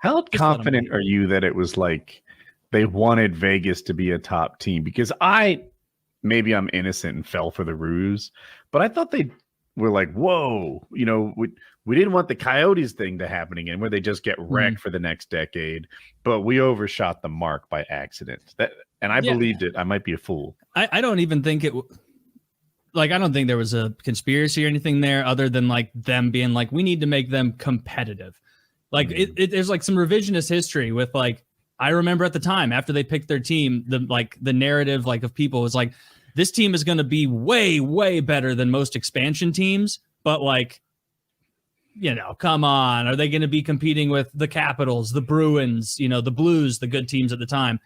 How confident are you that it was like they wanted Vegas to be a top team? Because maybe I'm innocent and fell for the ruse, but I thought they were like, whoa, we didn't want the Coyotes thing to happen again, where they just get wrecked for the next decade, but we overshot the mark by accident. I believed it. I might be a fool. I don't even think it. Like, I don't think there was a conspiracy or anything there, other than like them being like, we need to make them competitive. Like there's like some revisionist history with like, I remember at the time after they picked their team, the narrative like of people was like, this team is going to be way, way better than most expansion teams. But like, come on. Are they going to be competing with the Capitals, the Bruins, the Blues, the good teams at the time?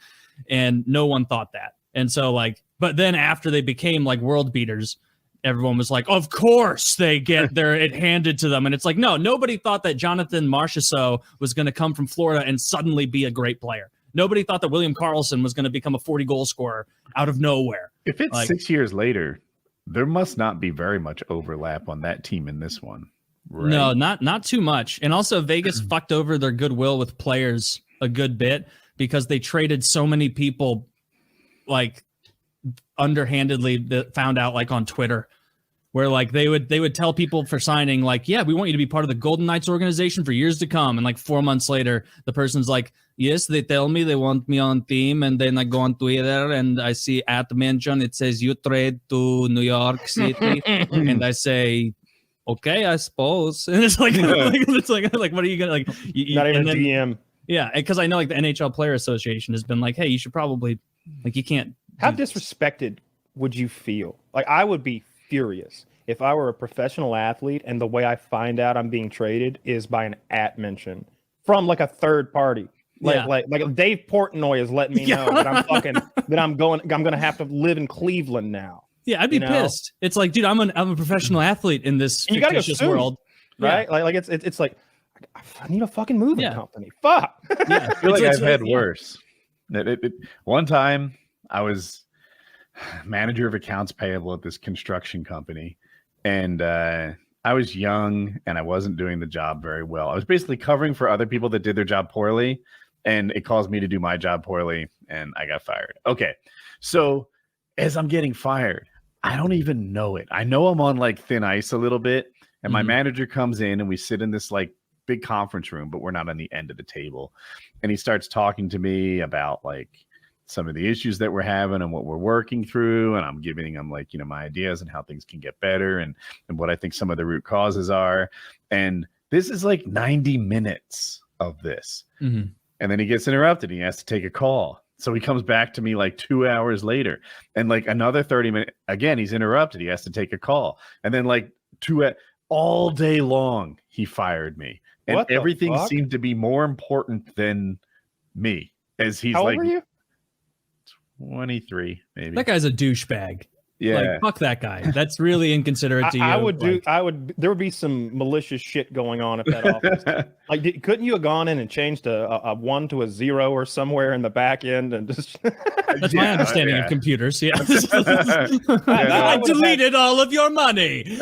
And no one thought that. And so like, but then after they became like world beaters, everyone was like, of course they get it handed to them. And it's like, no, nobody thought that Jonathan Marchessault was going to come from Florida and suddenly be a great player. Nobody thought that William Karlsson was going to become a 40 goal scorer out of nowhere. If it's like, 6 years later, there must not be very much overlap on that team in this one. Right? No, not too much. And also Vegas fucked over their goodwill with players a good bit because they traded so many people like underhandedly that found out like on Twitter, where like they would tell people for signing like, yeah, we want you to be part of the Golden Knights organization for years to come. And like 4 months later, the person's like, yes, they tell me they want me on team. And then I go on Twitter and I see at mention, it says you trade to New York City. And I say, okay, I suppose. And it's like, what are you going to like? Not even a DM. Yeah. Because I know like the NHL Player Association has been like, hey, you should probably like, you can't. How disrespected would you feel? Like, I would be furious if I were a professional athlete and the way I find out I'm being traded is by an at mention from like a third party. Like Dave Portnoy is letting me know that I'm going to have to live in Cleveland now. Yeah, I'd be pissed. It's like, dude, I'm a professional athlete in this fictitious world, right? Yeah. Like it's like, I need a fucking moving company. Fuck. Yeah, I feel like I've had worse. One time I was manager of accounts payable at this construction company, and I was young and I wasn't doing the job very well. I was basically covering for other people that did their job poorly, and it caused me to do my job poorly, and I got fired. Okay, so as I'm getting fired, I don't even know it. I know I'm on like thin ice a little bit, and my manager comes in and we sit in this like big conference room, but we're not on the end of the table, and he starts talking to me about like some of the issues that we're having and what we're working through. And I'm giving him like, my ideas and how things can get better and what I think some of the root causes are. And this is like 90 minutes of this. And then he gets interrupted. He has to take a call. So he comes back to me like 2 hours later, and like another 30 minutes. Again, he's interrupted. He has to take a call. And then like all day long, he fired me. And everything seemed to be more important than me. As he's How like, old were you? 23, maybe. That guy's a douchebag. Yeah, like, fuck that guy. That's really inconsiderate to you. There would be some malicious shit going on at that office. Like, couldn't you have gone in and changed a 1 to a 0 or somewhere in the back end and just? That's my understanding of computers. Yeah, I deleted all of your money.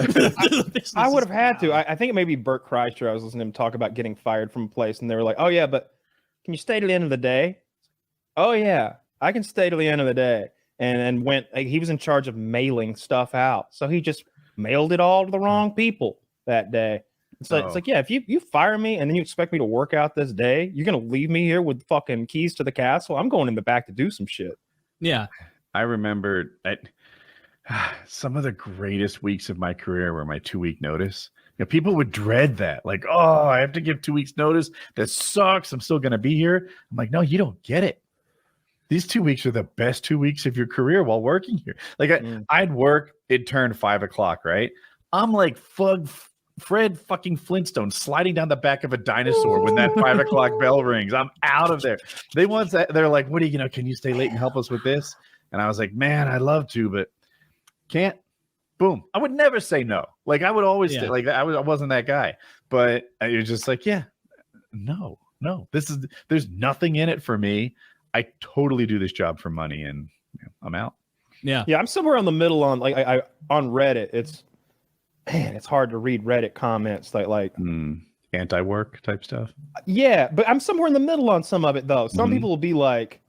I would have had to. I think it may be Bert Kreischer. I was listening to him talk about getting fired from a place, and they were like, "Oh yeah, but can you stay to the end of the day?" Oh yeah, I can stay to the end of the day. And went. Like, he was in charge of mailing stuff out, so he just mailed it all to the wrong people that day. It's like, yeah, if you fire me and then you expect me to work out this day, you're gonna leave me here with fucking keys to the castle. I'm going in the back to do some shit. Yeah, I remember some of the greatest weeks of my career were my 2-week notice. People would dread that, like, oh, I have to give 2 weeks notice. That sucks. I'm still gonna be here. I'm like, no, you don't get it. These 2 weeks are the best 2 weeks of your career while working here. Like I'd work, it turned 5 o'clock, right? I'm like Fred fucking Flintstone sliding down the back of a dinosaur when that 5 o'clock bell rings. I'm out of there. They're like, what do you, can you stay late and help us with this? And I was like, man, I'd love to, but can't. Boom. I would never say no. Like I would always stay, like I wasn't that guy, but you're just like, yeah, no, there's nothing in it for me. I totally do this job for money, and I'm out. Yeah. I'm somewhere in the middle on like I on Reddit. It's hard to read Reddit comments like anti-work type stuff. Yeah, but I'm somewhere in the middle on some of it though. Some Mhm. people will be like,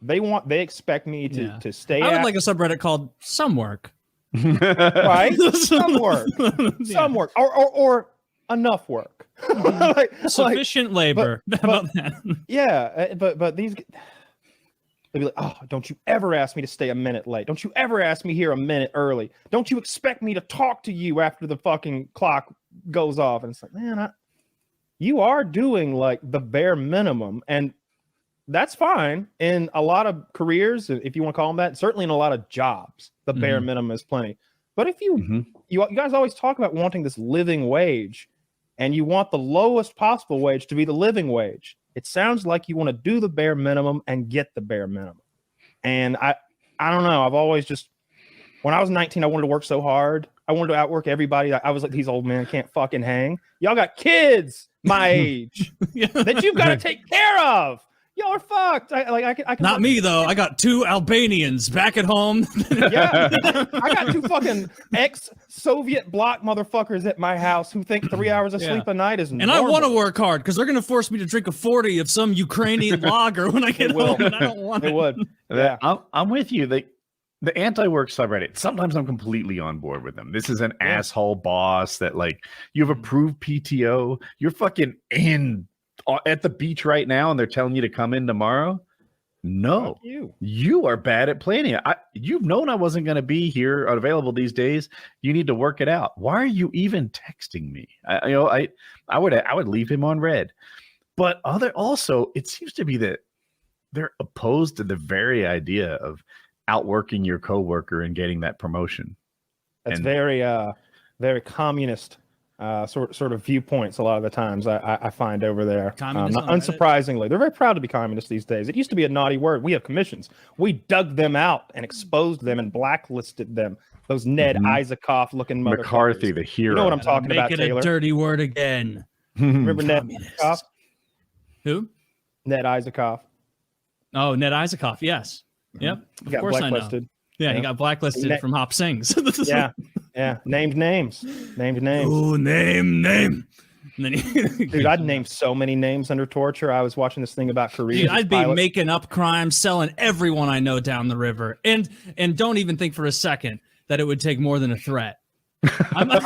they expect me to stay. I would like a subreddit called Some Work. right, some work, some work, or enough work, like, Sufficient labor. How about that? yeah. But these, they'll be like, oh, don't you ever ask me to stay a minute late. Don't you ever ask me here a minute early. Don't you expect me to talk to you after the fucking clock goes off. And it's like, man, you are doing like the bare minimum. And that's fine in a lot of careers, if you want to call them that. Certainly in a lot of jobs, the bare minimum is plenty. But if you guys always talk about wanting this living wage, and you want the lowest possible wage to be the living wage, it sounds like you want to do the bare minimum and get the bare minimum. And I don't know. I've always just, when I was 19, I wanted to work so hard. I wanted to outwork everybody. I was like, these old men can't fucking hang. Y'all got kids my age that you've got to take care of. Y'all are fucked. I can Not me though. I got 2 Albanians back at home. Yeah, I got 2 fucking ex-Soviet bloc motherfuckers at my house who think 3 hours of sleep a night is normal. And I want to work hard because they're going to force me to drink a 40 of some Ukrainian lager when I get home, and I don't want it. It would. Yeah, I'm with you. The anti-work subreddit, sometimes I'm completely on board with them. This is an asshole boss that, like, you have approved PTO. You're fucking at the beach right now, and they're telling you to come in tomorrow. No, you are bad at planning. You've known I wasn't going to be here available these days. You need to work it out. Why are you even texting me? I would leave him on red. But also, it seems to be that they're opposed to the very idea of outworking your coworker and getting that promotion. That's very communist sort of viewpoints a lot of the times I find over there. Not unsurprisingly, they're very proud to be communist these days. It used to be a naughty word. We have commissions. We dug them out and exposed them and blacklisted them. Those Ned Isakoff looking motherfuckers. McCarthy, the hero. You know what I'm talking about, Make it Taylor? a dirty word again. Remember Ned Isakoff? Who? Ned Isakoff. Oh, Ned Isakoff. Yes. Yep. He got blacklisted. Yeah, he got blacklisted from Hop Sings. Yeah. Named names. Oh, name. And then Dude, I'd name so many names under torture. I was watching this thing about Korea. Dude, I'd be making up crimes, selling everyone I know down the river. And don't even think for a second that it would take more than a threat. I'm not